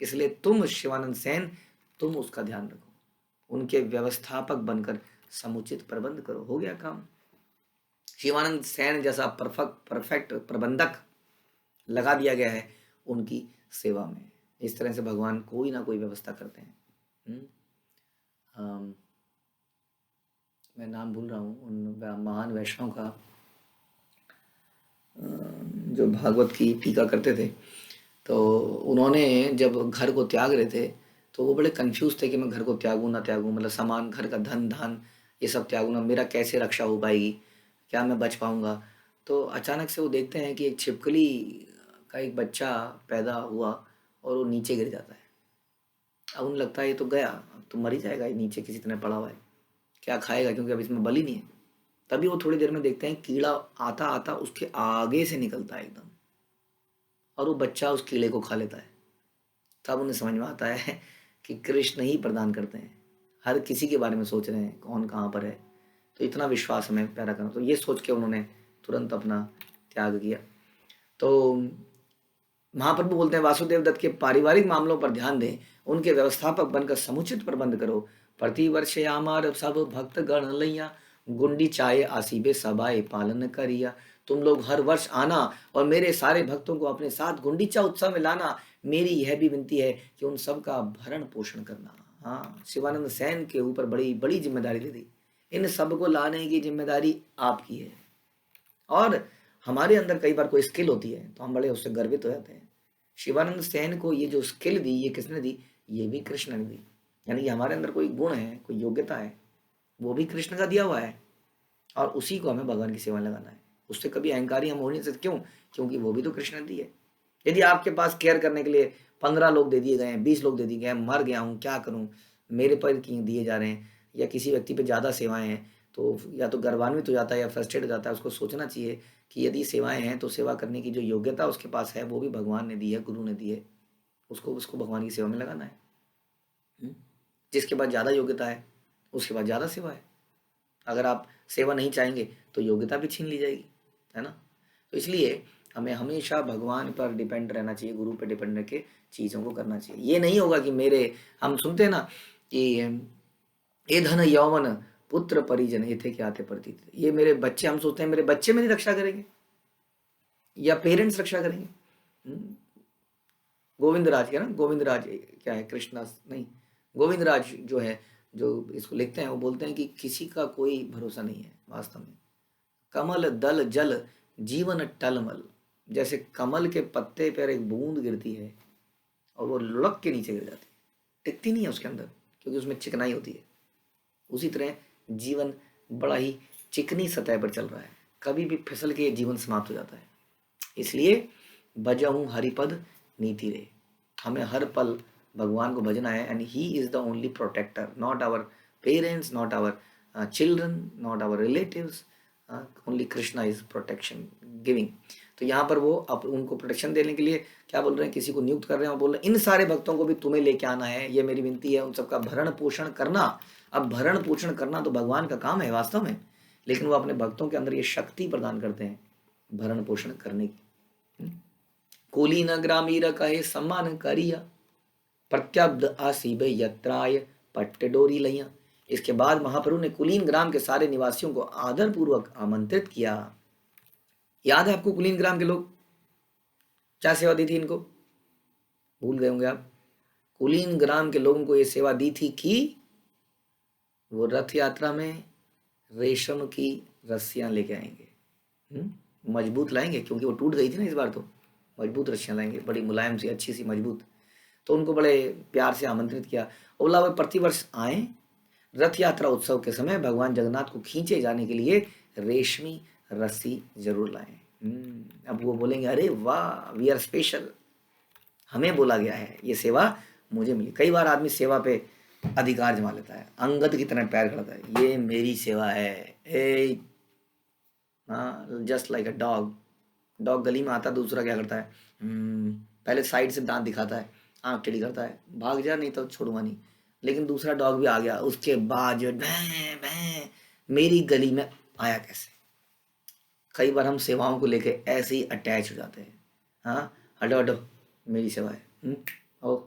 इसलिए तुम शिवानंद सेन तुम उसका ध्यान रखो, उनके व्यवस्थापक बनकर समुचित प्रबंध करो, हो गया काम। शिवानंद सेन जैसा परफेक्ट प्रबंधक लगा दिया गया है उनकी सेवा में। इस तरह से भगवान कोई ना कोई व्यवस्था करते हैं। मैं नाम भूल रहा हूँ उन महान वैष्णव का, जो भागवत की टीका करते थे, तो उन्होंने जब घर को त्याग रहे थे तो वो बड़े कंफ्यूज थे कि मैं घर को त्यागूं ना त्यागूं, मतलब सामान घर का धन धान ये सब त्यागूं ना, मेरा कैसे रक्षा हो पाएगी, क्या मैं बच पाऊंगा। तो अचानक से वो देखते हैं कि एक छिपकली का एक बच्चा पैदा हुआ और वो नीचे गिर जाता है। अब उन्हें लगता है ये तो गया, अब तो मर ही जाएगा, ये नीचे किसी तरह पड़ा हुआ है, क्या खाएगा क्योंकि अब इसमें बल ही नहीं है। तभी वो थोड़ी देर में देखते हैं कीड़ा आता आता उसके आगे से निकलता है एकदम, और वो बच्चा उस कीड़े को खा लेता है। तब उन्हें समझ में आता है कि कृष्ण ही प्रदान करते हैं, हर किसी के बारे में सोच रहे हैं कौन कहाँ पर है, तो इतना विश्वास हमें पैदा करना। तो ये सोच के उन्होंने तुरंत अपना त्याग किया। तो महाप्रभु बोलते हैं वासुदेव दत्त के पारिवारिक मामलों पर ध्यान दें, उनके व्यवस्थापक बनकर समुचित प्रबंध करो। प्रतिवर्ष आमार सब भक्त गण लैया, गुंडी चाहे आसीबे सबाए पालन करिया। तुम लोग हर वर्ष आना और मेरे सारे भक्तों को अपने साथ गुंडीचा उत्सव में लाना। मेरी यह भी विनती है कि उन सब का भरण पोषण करना। हाँ, शिवानंद सेन के ऊपर बड़ी बड़ी जिम्मेदारी दे दी, इन सबको लाने की जिम्मेदारी आपकी है। और हमारे अंदर कई बार कोई स्किल होती है तो हम बड़े उससे गर्वित हो जाते हैं। शिवानंद सेन को ये जो स्किल दी ये किसने दी, ये भी कृष्ण ने दी। यानी कि हमारे अंदर कोई गुण है, कोई योग्यता है, वो भी कृष्ण का दिया हुआ है, और उसी को हमें भगवान की सेवा में लगाना है। उससे कभी अहंकारी हम हो नहीं सकते। क्यों? क्योंकि वो भी तो कृष्ण ने दी है। यदि आपके पास केयर करने के लिए 15 लोग दे दिए गए हैं, 20 लोग दे दिए गए हैं, मर गया हूँ क्या करूँ, मेरे पर दिए जा रहे हैं, या किसी व्यक्ति पे ज़्यादा सेवाएं हैं, तो या तो गर्वान्वित हो जाता है या फ्रस्ट्रेट हो जाता है। उसको सोचना चाहिए कि यदि सेवाएं हैं तो सेवा करने की जो योग्यता उसके पास है वो भी भगवान ने दी है, गुरु ने दी है, उसको भगवान की सेवा में लगाना है। जिसके पास ज़्यादा योग्यता है उसके पास ज़्यादा सेवा है। अगर आप सेवा नहीं चाहेंगे तो योग्यता भी छीन ली जाएगी, है ना। तो इसलिए हमें हमेशा भगवान पर डिपेंड रहना चाहिए, गुरु पर डिपेंड रह के चीज़ों को करना चाहिए। ये नहीं होगा कि हम सुनते हैं ना कि ये धन यौवन पुत्र परिजन ये थे क्या थे प्रतीत। ये मेरे बच्चे, हम सोचते हैं मेरे बच्चे मेरी रक्षा करेंगे या पेरेंट्स रक्षा करेंगे। गोविंद राज क्या ना, गोविंद राज क्या है, कृष्णा नहीं, गोविंद राज जो है, जो इसको लिखते हैं, वो बोलते हैं कि किसी का कोई भरोसा नहीं है वास्तव में। कमल दल जल जीवन टलमल, जैसे कमल के पत्ते पर एक बूंद गिरती है और वो लुढ़क के नीचे गिर जाती है, टिकती नहीं है उसके अंदर क्योंकि उसमें चिकनाई होती है। उसी तरह जीवन बड़ा ही चिकनी सतह पर चल रहा है, कभी भी फिसल के जीवन समाप्त हो जाता है। इसलिए बजहूँ हरिपद नीति रे, हमें हर पल भगवान को भजना है। And he is the only protector, not our parents, not our children, not our relatives, only Krishna is protection giving. तो यहाँ पर वो उनको प्रोटेक्शन देने के लिए क्या बोल रहे हैं, किसी को नियुक्त कर रहे हैं और बोल रहे हैं इन सारे भक्तों को भी तुम्हें लेके आना है, ये मेरी विनती है, उन सबका भरण पोषण करना। अब भरण पोषण करना तो भगवान का काम है वास्तव में, लेकिन वो अपने भक्तों के अंदर ये शक्ति प्रदान करते हैं भरण पोषण करने की। कुलीन ग्रामीर कहे सम्मान करिया, प्रत्यब्ध आसीब यत्राय पट्ट डोरी लैया। इसके बाद महाप्रभु ने कुलीन ग्राम के सारे निवासियों को आदर पूर्वक आमंत्रित किया। याद है आपको कुलीन ग्राम के लोग क्या सेवा दी थी इनको, भूल गए होंगे आप। कुलीन ग्राम के लोगों को ये सेवा दी थी कि वो रथ यात्रा में रेशम की रस्सियां लेके आएंगे, मजबूत लाएंगे क्योंकि वो टूट गई थी ना इस बार, तो मजबूत रस्सियां लाएंगे, बड़ी मुलायम सी अच्छी सी मजबूत। तो उनको बड़े प्यार से आमंत्रित किया। बोला वो प्रतिवर्ष आए, रथ यात्रा उत्सव के समय भगवान जगन्नाथ को खींचे जाने के लिए रेशमी रस्सी जरूर लाएं। अब वो बोलेंगे अरे वाह वी आर स्पेशल, हमें बोला गया है, ये सेवा मुझे मिली। कई बार आदमी सेवा पे अधिकार जमा लेता है, अंगद की तरह पैर खड़ाता है, ये मेरी सेवा है। Just like a dog, dog गली में आता है, दूसरा क्या करता है, पहले साइड से दांत दिखाता है, आंख टेढ़ी करता है, भाग जा नहीं तो छोड़ूंगा नहीं। लेकिन दूसरा डॉग भी आ गया, उसके बाद जो भैं भैं मेरी गली में आया कैसे। कई बार हम सेवाओं को लेके ऐसे ही अटैच हो जाते हैं, हाँ हटो हटो मेरी सेवा है, ओ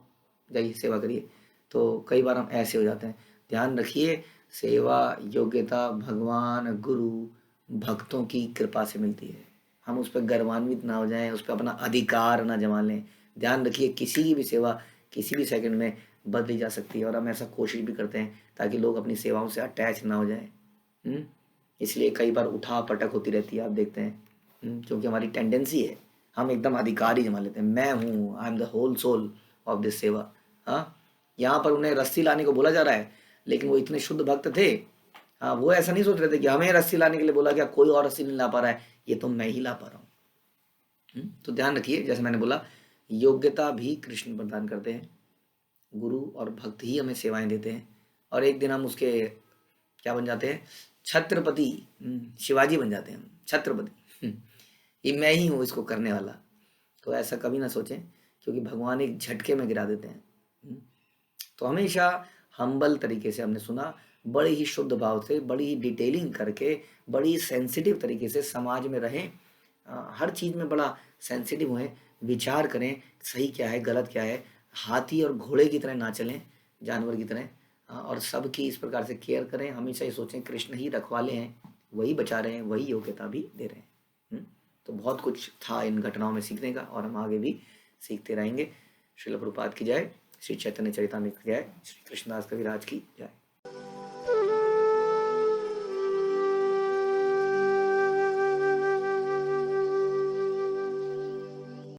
जाइए सेवा करिए। तो कई बार हम ऐसे हो जाते हैं। ध्यान रखिए, सेवा योग्यता भगवान गुरु भक्तों की कृपा से मिलती है। हम उस पर गर्वान्वित ना हो जाएं, उस पर अपना अधिकार ना जमा लें। ध्यान रखिए, किसी की भी सेवा किसी भी सेकंड में बदली जा सकती है, और हम ऐसा कोशिश भी करते हैं ताकि लोग अपनी सेवाओं से अटैच ना हो जाएं। इसलिए कई बार उठा पटक होती रहती है, आप देखते हैं, क्योंकि हमारी टेंडेंसी है, हम एकदम अधिकार ही जमा लेते हैं, मैं हूँ, I am the whole soul of this seva. हाँ, यहाँ पर उन्हें रस्सी लाने को बोला जा रहा है, लेकिन वो इतने शुद्ध भक्त थे, हाँ वो ऐसा नहीं सोच रहे थे कि हमें रस्सी लाने के लिए बोला गया, कोई और रस्सी नहीं ला पा रहा है, ये तो मैं ही ला पा रहा हूँ। तो ध्यान रखिए, जैसे मैंने बोला, योग्यता भी कृष्ण प्रदान करते हैं, गुरु और भक्त ही हमें सेवाएं देते हैं, और एक दिन हम उसके क्या बन जाते हैं, छत्रपति, शिवाजी बन जाते हैं हम, छत्रपति। ये मैं ही हूँ इसको करने वाला। तो ऐसा कभी ना सोचें, क्योंकि भगवान एक झटके में गिरा देते हैं। तो हमेशा हम्बल तरीके से, हमने सुना, बड़े ही शुद्ध भाव से, बड़ी ही डिटेलिंग करके, बड़ी सेंसिटिव तरीके से समाज में रहें, हर चीज़ में बड़ा सेंसिटिव हुए, विचार करें सही क्या है गलत क्या है, हाथी और घोड़े की तरह ना चलें, जानवर की तरह, और सबकी इस प्रकार से केयर करें। हमेशा ये सोचें कृष्ण ही रखवाले हैं, वही बचा रहे हैं, वही योग्यता भी दे रहे हैं। तो बहुत कुछ था इन घटनाओं में सीखने का, और हम आगे भी सीखते रहेंगे। श्रील प्रभुपाद की जय, श्री चैतन्य चरितामृत की जय, श्री कृष्णदास कविराज की जय।